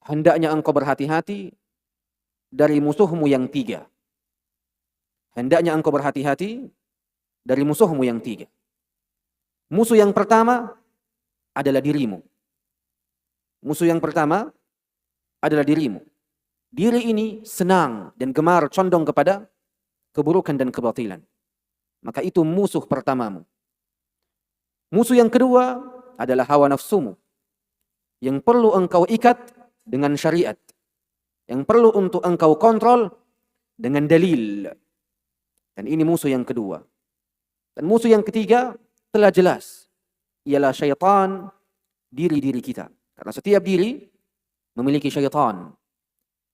hendaknya engkau berhati-hati dari musuhmu yang tiga. Hendaknya engkau berhati-hati dari musuhmu yang tiga. Musuh yang pertama adalah dirimu. Musuh yang pertama adalah dirimu. Diri ini senang dan gemar condong kepada keburukan dan kebatilan. Maka itu musuh pertamamu. Musuh yang kedua adalah hawa nafsumu, yang perlu engkau ikat dengan syariat, yang perlu untuk engkau kontrol dengan dalil. Dan ini musuh yang kedua. Dan musuh yang ketiga telah jelas, ialah syaitan, diri-diri kita. Karena setiap diri memiliki syaitan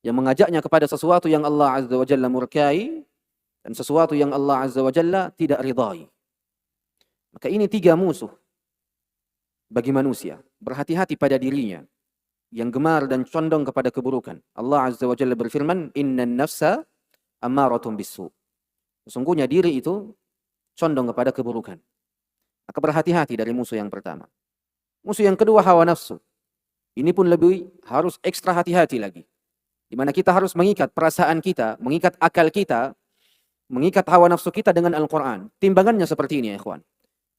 yang mengajaknya kepada sesuatu yang Allah Azza wa Jalla murkai dan sesuatu yang Allah Azza wa Jalla tidak ridai. Maka ini tiga musuh bagi manusia. Berhati-hati pada dirinya yang gemar dan condong kepada keburukan. Allah Azza wa Jalla berfirman, "Innan nafsa ammaratun bisu." Sesungguhnya diri itu condong kepada keburukan. Maka berhati-hati dari musuh yang pertama. Musuh yang kedua hawa nafsu. Ini pun lebih harus ekstra hati-hati lagi. Di mana kita harus mengikat perasaan kita, mengikat akal kita, mengikat hawa nafsu kita dengan Al-Quran. Timbangannya seperti ini ya ikhwan.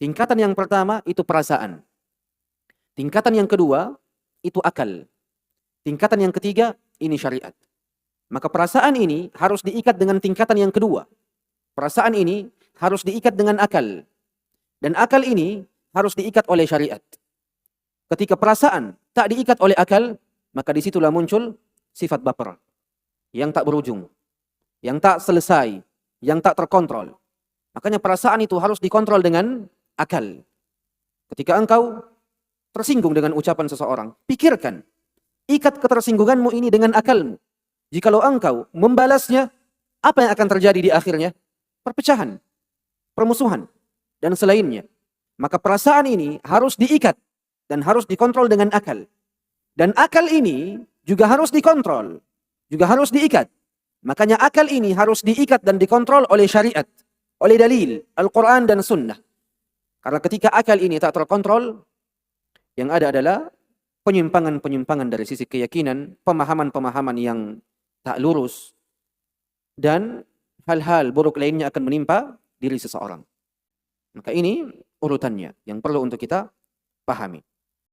Tingkatan yang pertama itu perasaan. Tingkatan yang kedua itu akal. Tingkatan yang ketiga ini syariat. Maka perasaan ini harus diikat dengan tingkatan yang kedua. Perasaan ini harus diikat dengan akal. Dan akal ini harus diikat oleh syariat. Ketika perasaan tak diikat oleh akal, maka disitulah muncul sifat baper. Yang tak berujung. Yang tak selesai. Yang tak terkontrol. Makanya perasaan itu harus dikontrol dengan akal. Ketika engkau tersinggung dengan ucapan seseorang, pikirkan. Ikat ketersinggunganmu ini dengan akalmu. Jikalau engkau membalasnya, apa yang akan terjadi di akhirnya? Perpecahan, permusuhan, dan selainnya. Maka perasaan ini harus diikat dan harus dikontrol dengan akal. Dan akal ini juga harus dikontrol, juga harus diikat. Makanya akal ini harus diikat dan dikontrol oleh syariat, oleh dalil, Al-Quran dan Sunnah. Karena ketika akal ini tak terkontrol, yang ada adalah penyimpangan-penyimpangan dari sisi keyakinan, pemahaman-pemahaman yang tak lurus, dan hal-hal buruk lainnya akan menimpa diri seseorang. Maka ini urutannya yang perlu untuk kita pahami.